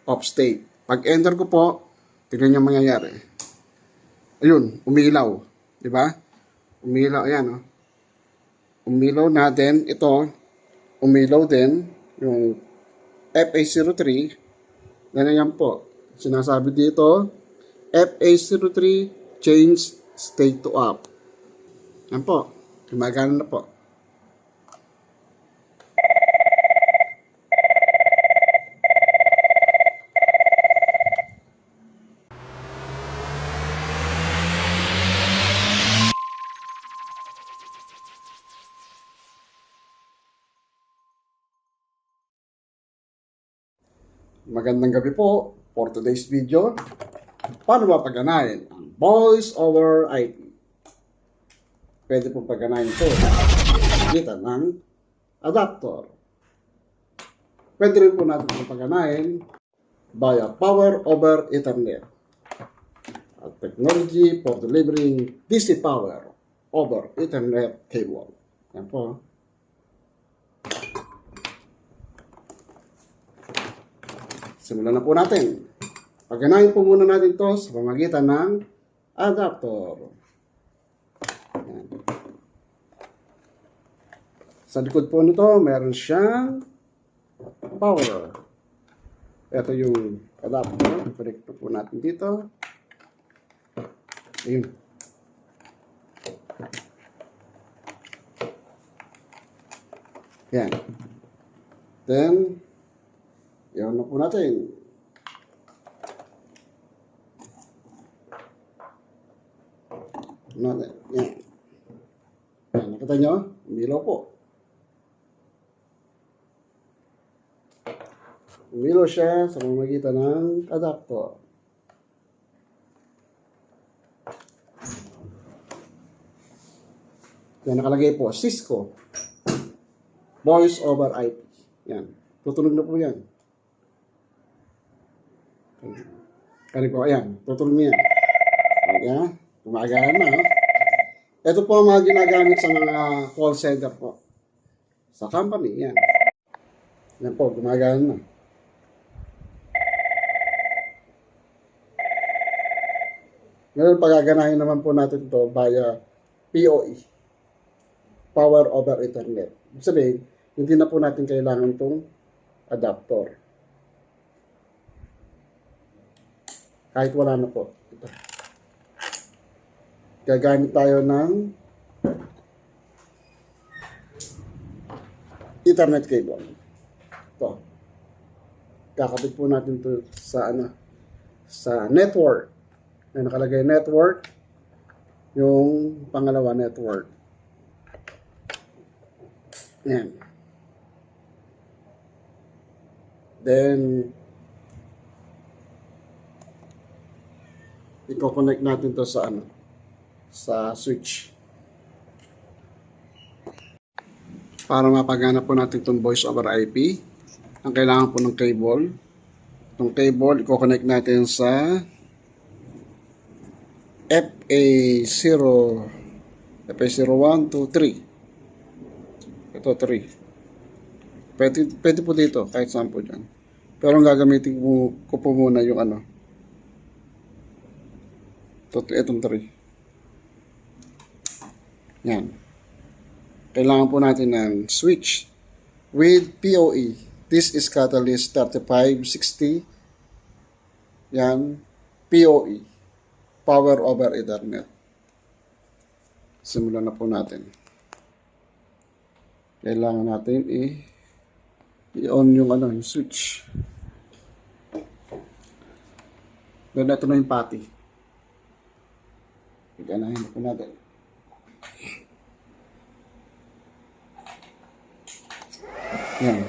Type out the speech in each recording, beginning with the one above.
off state. Pag enter ko po, tignan nyo mangyayari. Ayun, umilaw. Diba? Umilaw, ayan o. Umilaw natin, ito, umilaw din, yung FA03, ganyan po. Sinasabi dito, FA03, change state to up. Yan po, gumagana na po. Magandang gabi po for today's video. Paano mapaganahin ang voice over IP? Pwede pong paganahin ito sa kita ng adapter. Pwede rin po natin itong paganahin via power over Ethernet. A technology for delivering DC power over Ethernet cable. Yan po. Simulan na po natin. Paganahin po muna natin ito sa pamagitan ng adapter. Ayan. Sa likod po nito, meron siyang power. Ito yung adapter. Connect po natin dito. Ayun. Ayan. Then, yan na po natin. Yan. Yan, nakita nyo? Umilaw po. Umilaw siya sa pamamagitan ng adapter. Yan, nakalagay po, Cisco Voice over IP. Yan, tutunog na po yan. Kani po, ayan, tutunog niya. Ayan, gumagana na. Ito po ang mga ginagamit sa mga call center po. Sa company, yan. Yan po, gumagana na. Ngayon, pagaganahin naman po natin ito via PoE. Power over Ethernet. Ibig sabihin, hindi na po natin kailangan itong adapter. Kahit wala na po. Ito. Gagamit tayo ng Ethernet cable. Ito. Kakabit po natin ito sa sa network. Na nakalagay network. Yung pangalawa network. Yan. Then, i-connect natin to sa sa switch. Para mapagana po natin itong voice over IP, ang kailangan po ng cable. Itong cable, i-connect natin sa FA0, FA01 to 3. Ito, 3. Pwede po dito, kahit saan po dyan. Pero ang gagamitin ko po muna yung itong 3. Yan. Kailangan po natin ng switch with PoE. This is Catalyst 3560. Yan. PoE. Power over Ethernet. Simulan na po natin. Kailangan natin i-on yung yung switch. Then ito na yung pati. Iganahin po natin. Yan.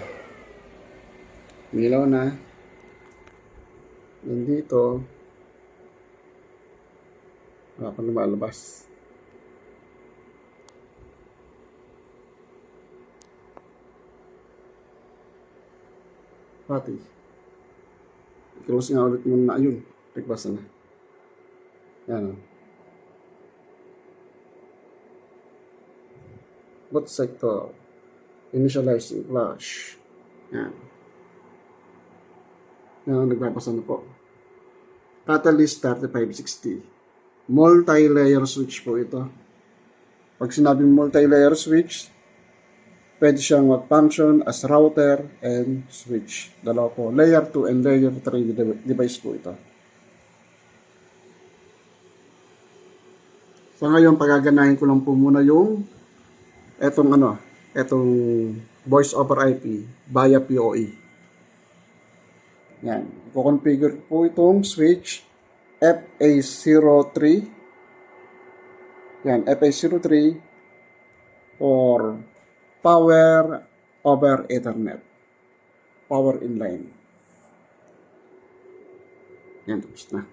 Milaw na. Nandito. Wala pa lumalabas. Pati. I-close nga ulit muna na. Ayun. Request na. Yan o. Boot sector. Initializing flash. Yan. na nagbabasa na po. Catalyst 3560. Multi-layer switch po ito. Pag sinabing multi-layer switch, pwede siyang mag-function as router and switch. Dalawa po. Layer 2 and layer 3 device po ito. So ngayon, pagaganahin ko lang po muna yung etong voice over IP via PoE. Yan. I-configure po itong switch FA03. Yan, FA03 for power over Ethernet. Power inline. Yan, tapos na.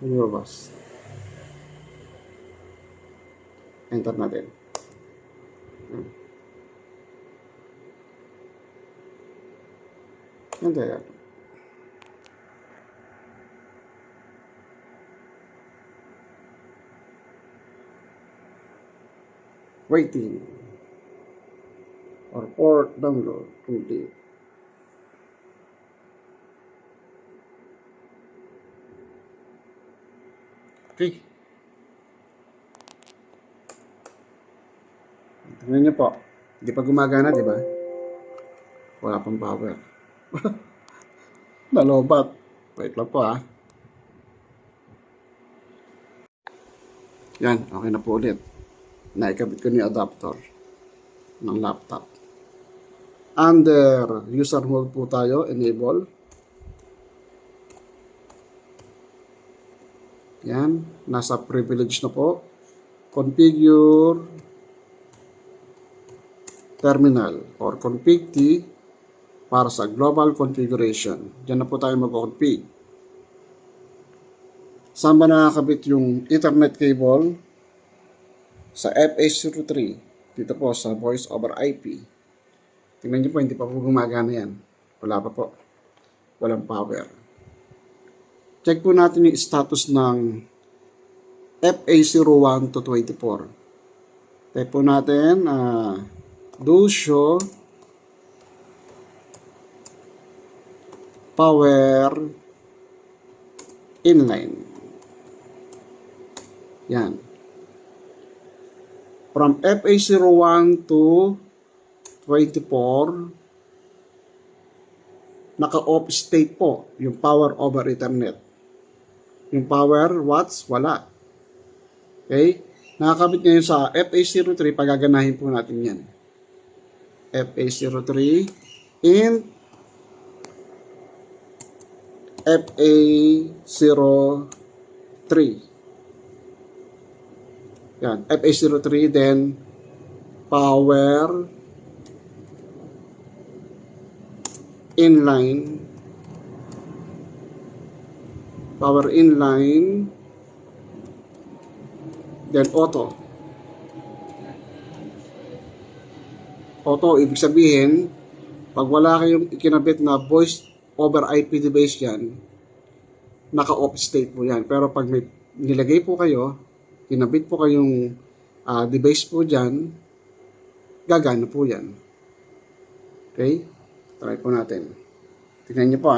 Lumabas. Enter natin. Enter yan. Waiting. Or port download complete. Okay. Tingnan niyo po. Hindi pa gumagana, di ba? Wala pang power. Nalobat. Wait lang po Yan, okay na po ulit. Naikabit ko ni adapter ng laptop. Under user mode po tayo, enable. Yan, nasa privilege na po. Configure terminal or config T para sa global configuration. Diyan na po tayo mag-config. Saan ba nakakabit yung Ethernet cable? Sa FA03. Dito po sa voice over IP. Tingnan niyo po, hindi pa po gumagana yan. Wala pa po. Walang power. Check po natin yung status ng FA01 to 24. Type po natin do show power inline. Yan. From FA01 to 24, naka-off state po yung power over Ethernet. Yung power watts, wala. Okay? Nakakabit ngayon sa FA03, pagaganahin po natin yan. FA03 and FA03. Yan, FA03, then power inline. Power inline, then auto. Auto, ibig sabihin, pag wala kayong ikinabit na voice over IP device yan, naka-off state po yan. Pero pag may nilagay po kayo, kinabit po kayong device po dyan, gagana po yan. Okay? Try po natin. Tingnan nyo po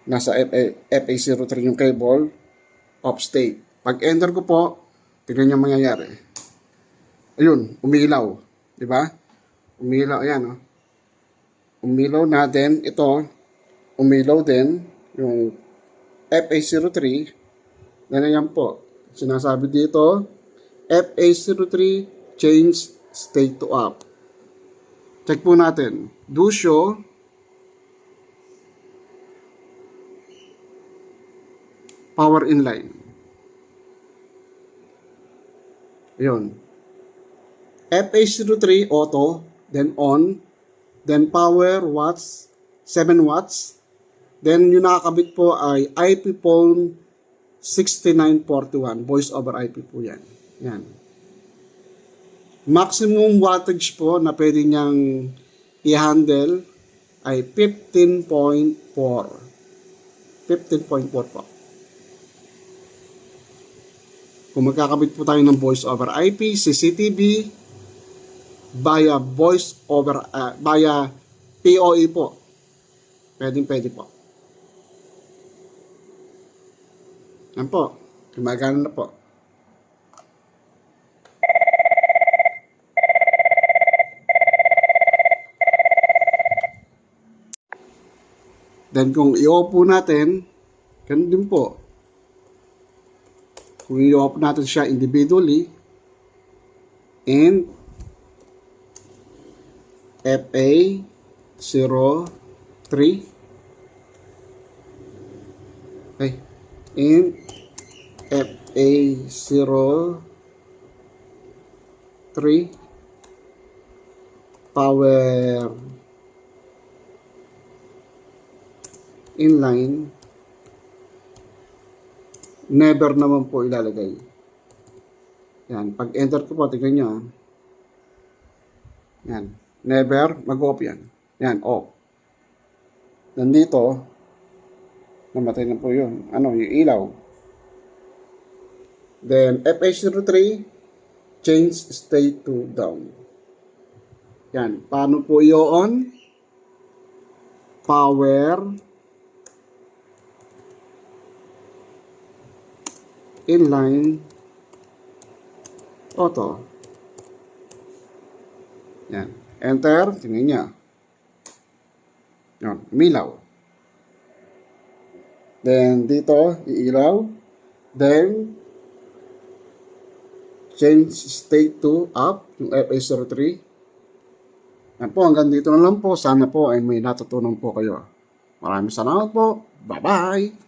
Nasa FA03 yung cable, off state. Pag enter ko po, tingnan nyo mangyayari. Ayun, umilaw. Diba? Umilaw, ayan Umilaw natin, ito, umilaw din, yung FA03, ganyan po. Sinasabi dito, FA03, change state to up. Check po natin. Do show power inline. Ayun. FA03 auto, then on, then power watts, 7 watts. Then yung nakakabit po ay IP phone 6941, voice over IP po yan. Yan. Maximum wattage po na pwede niyang i-handle ay 15.4. 15.4 po. Kung magkakabit po tayo ng voice over IP, CCTV, via voice over, via PoE po. Pwede po. Yan po. Gumagana na po. Then kung i-off po natin, ganun din po. Kung i-off natin siya individually, and FA03, okay, and FA03 power inline, never naman po ilalagay. Yan, pag enter ko po, tignan nyo. Yan, never, mag-off yan. Yan, off. Nandito, namatay na po yun. Ano, yung ilaw. Then, FH03, change state to down. Yan, paano po i-on? Power inline auto. Yan. Enter. Tingnan niya. Yan. Umilaw. Then, dito, iilaw. Then, change state to up, yung FA03. Yan po, hanggang dito na lang po. Sana po ay may natutunan po kayo. Maraming salamat po. Bye-bye!